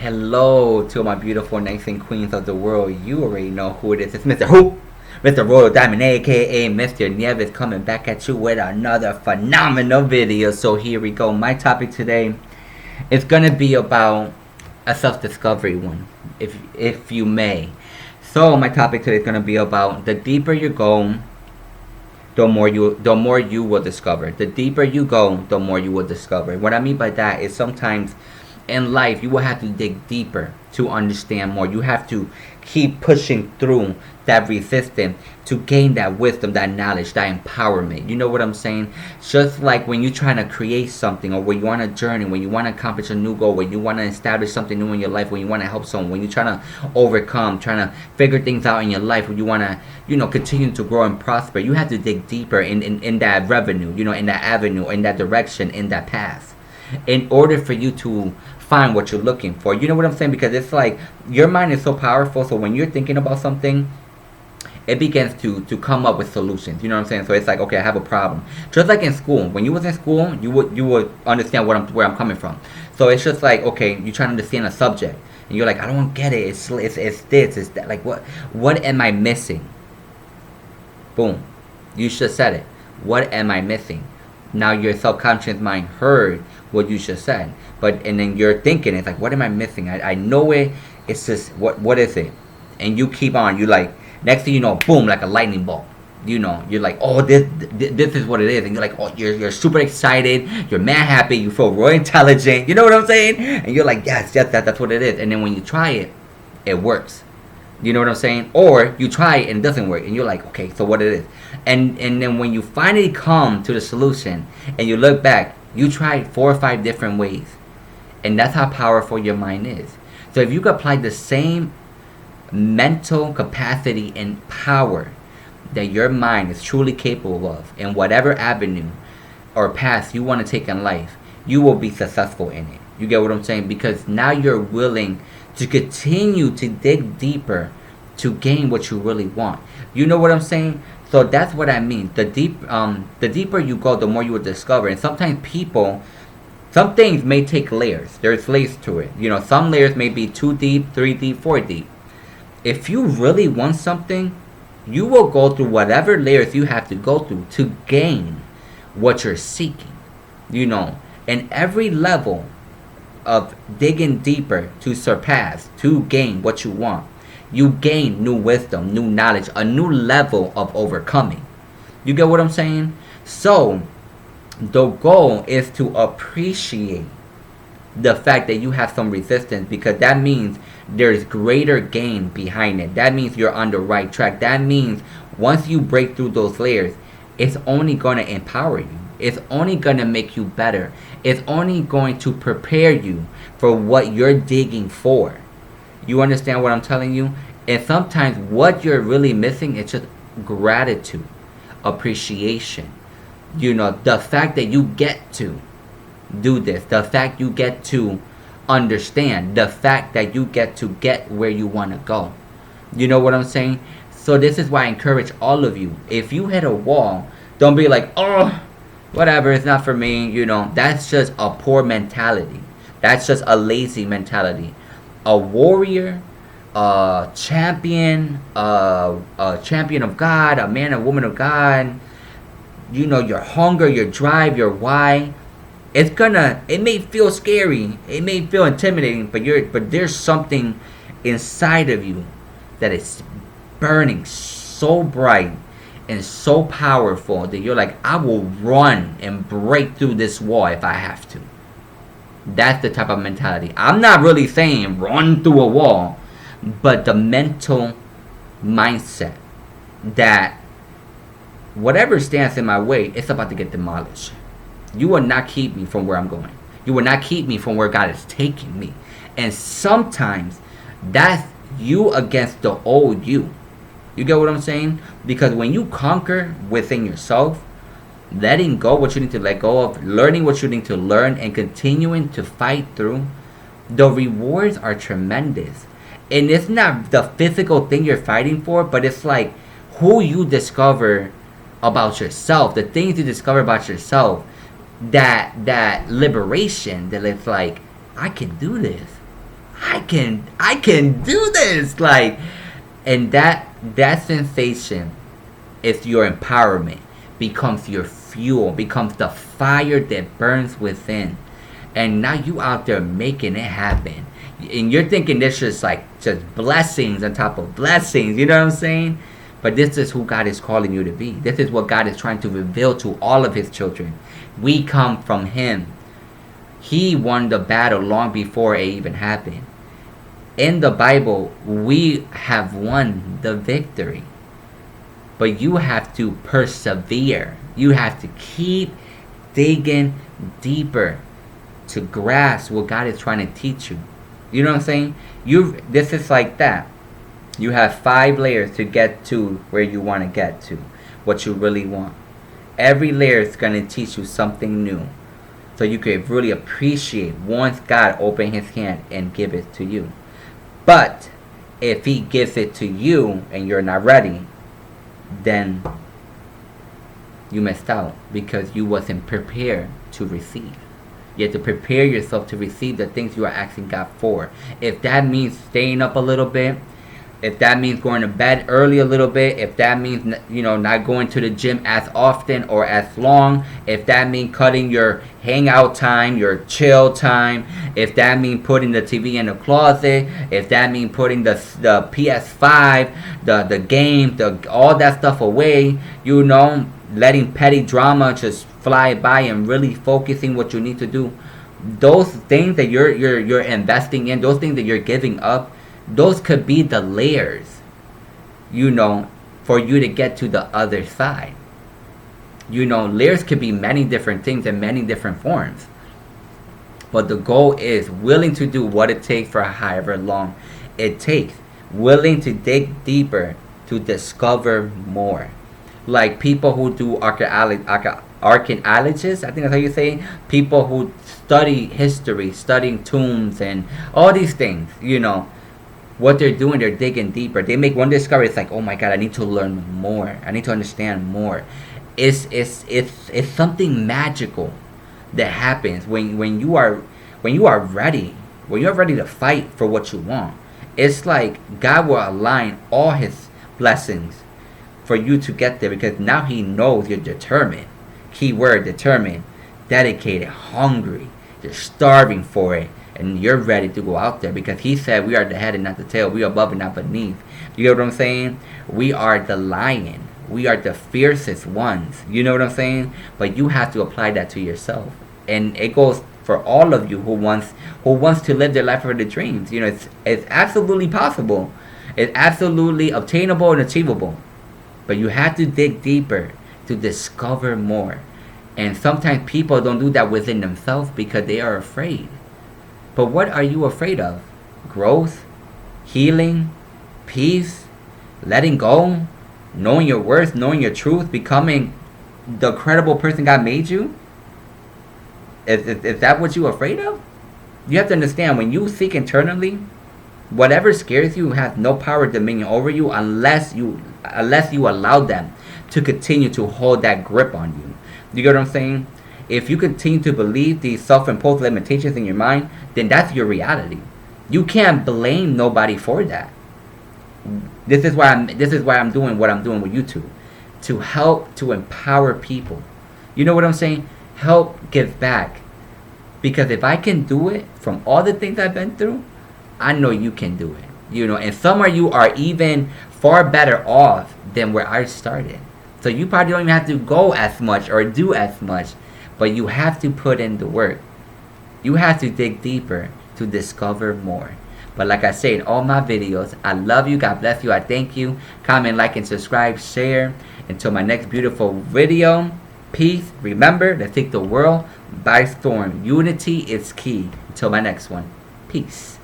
Hello to my beautiful knights and queens of the world. You already know who it is. It's Mr. Who? Mr. Royal Diamond, aka Mr.RoyalNieves, coming back at you with another phenomenal video. So here we go. My topic today is gonna be about a self-discovery one, if you may. So my topic today is gonna be about the deeper you go, the more you will discover. The deeper you go, the more you will discover. What I mean by that is sometimes in life you will have to dig deeper to understand more. You have to keep pushing through that resistance to gain that wisdom, that knowledge, that empowerment. You know what I'm saying? Just like when you're trying to create something, or when you want to journey, when you want to accomplish a new goal, when you want to establish something new in your life, when you want to help someone, when you're trying to overcome, trying to figure things out in your life, when you want to, continue to grow and prosper, you have to dig deeper in that revenue, in that avenue, in that direction, in that path, in order for you to find what you're looking for. You know what I'm saying? Because it's like your mind is so powerful. So when you're thinking about something, it begins to come up with solutions. You know what I'm saying? So it's like, okay, I have a problem. Just like in school, when you was in school, you would understand where I'm coming from. So it's just like, okay, you're trying to understand a subject, and you're like, I don't get it. It's this, it's that. Like, what am I missing? Boom, you just said it. What am I missing? Now your subconscious mind heard what you just said, and then you're thinking, it's like, what am I missing? I know it. It's just, what is it? And you keep on. You like, next thing you know, boom, like a lightning bolt. You're like, oh, this is what it is, and you're like, oh, you're super excited. You're mad happy. You feel real intelligent. You know what I'm saying? And you're like, yes, that's what it is. And then when you try it, it works. You know what I'm saying? Or you try it and it doesn't work, and you're like, okay, so what it is? And then when you finally come to the solution and you look back, you tried 4 or 5 different ways, and that's how powerful your mind is. So if you could apply the same mental capacity and power that your mind is truly capable of in whatever avenue or path you want to take in life, you will be successful in it. You get what I'm saying? Because now you're willing to continue to dig deeper to gain what you really want. You know what I'm saying? So that's what I mean. The deeper you go, the more you will discover. And sometimes some things may take layers. There's layers to it. Some layers may be 2 deep, 3 deep, 4 deep. If you really want something, you will go through whatever layers you have to go through to gain what you're seeking. And every level of digging deeper to surpass, to gain what you want, you gain new wisdom, new knowledge, a new level of overcoming. You get what I'm saying? So the goal is to appreciate the fact that you have some resistance, because that means there's greater gain behind it. That means you're on the right track. That means once you break through those layers, it's only going to empower you. It's only going to make you better. It's only going to prepare you for what you're digging for. You understand what I'm telling you? And sometimes what you're really missing is just gratitude, appreciation. The fact that you get to do this, the fact you get to understand, the fact that you get to get where you want to go. You know what I'm saying? So this is why I encourage all of you. If you hit a wall, don't be like, oh, whatever, it's not for me. That's just a poor mentality. That's just a lazy mentality. A warrior, a champion of God, a man or woman of God, your hunger, your drive, your why, it may feel scary, it may feel intimidating, but there's something inside of you that is burning so bright and so powerful that you're like, I will run and break through this wall if I have to. That's the type of mentality. I'm not really saying run through a wall, but the mental mindset that whatever stands in my way, it's about to get demolished. You will not keep me from where I'm going. You will not keep me from where God is taking me. And sometimes that's you against the old you. You get what I'm saying? Because when you conquer within yourself, letting go what you need to let go of, learning what you need to learn, and continuing to fight through, the rewards are tremendous. And it's not the physical thing you're fighting for, but it's like who you discover about yourself, the things you discover about yourself, that liberation, that it's like, I can do this. I can do this. Like, and that sensation is your empowerment, becomes your fuel, becomes the fire that burns within. And now you out there making it happen. And you're thinking this is like just blessings on top of blessings, you know what I'm saying? But this is who God is calling you to be. This is what God is trying to reveal to all of his children. We come from him. He won the battle long before it even happened. In the Bible, we have won the victory. But you have to persevere. You have to keep digging deeper to grasp what God is trying to teach you. You know what I'm saying? This is like that. You have 5 layers to get to where you want to get to, what you really want. Every layer is going to teach you something new. So you can really appreciate once God opens his hand and give it to you. But if he gives it to you and you're not ready, then you missed out because you wasn't prepared to receive. You have to prepare yourself to receive the things you are asking God for. If that means staying up a little bit, if that means going to bed early a little bit, if that means, not going to the gym as often or as long, if that means cutting your hangout time, your chill time, if that means putting the TV in the closet, if that means putting the PS5, the game, all that stuff away, letting petty drama just fly by and really focusing what you need to do. Those things that you're investing in, those things that you're giving up, those could be the layers, for you to get to the other side. Layers could be many different things in many different forms. But the goal is willing to do what it takes for however long it takes. Willing to dig deeper to discover more. Like people who do archaeologists, I think that's how you say it. People who study history, studying tombs and all these things, what they're doing, they're digging deeper. They make one discovery. It's like, oh my God, I need to learn more. I need to understand more. It's something magical that happens when you are ready. When you're ready to fight for what you want. It's like God will align all his blessings for you to get there because now he knows you're determined. Key word, determined, dedicated, hungry. You're starving for it. And you're ready to go out there because he said we are the head and not the tail. We are above and not beneath. You know what I'm saying? We are the lion. We are the fiercest ones. You know what I'm saying? But you have to apply that to yourself. And it goes for all of you who wants to live their life for the dreams. It's absolutely possible. It's absolutely obtainable and achievable. But you have to dig deeper to discover more. And sometimes people don't do that within themselves because they are afraid. But what are you afraid of? Growth, healing, peace, letting go, knowing your worth, knowing your truth, becoming the credible person God made you? Is that what you're afraid of? You have to understand, when you seek internally, whatever scares you has no power dominion over you unless you allow them to continue to hold that grip on you. You get what I'm saying? If you continue to believe these self-imposed limitations in your mind, then that's your reality. You can't blame nobody for that. This is why I'm doing what I'm doing with YouTube, to help to empower people. You know what I'm saying? Help give back. Because if I can do it from all the things I've been through, I know you can do it. And some of you are even far better off than where I started. So you probably don't even have to go as much or do as much. But you have to put in the work. You have to dig deeper to discover more. But like I say in all my videos, I love you. God bless you. I thank you. Comment, like, and subscribe. Share. Until my next beautiful video. Peace. Remember, let's take the world by storm. Unity is key. Until my next one. Peace.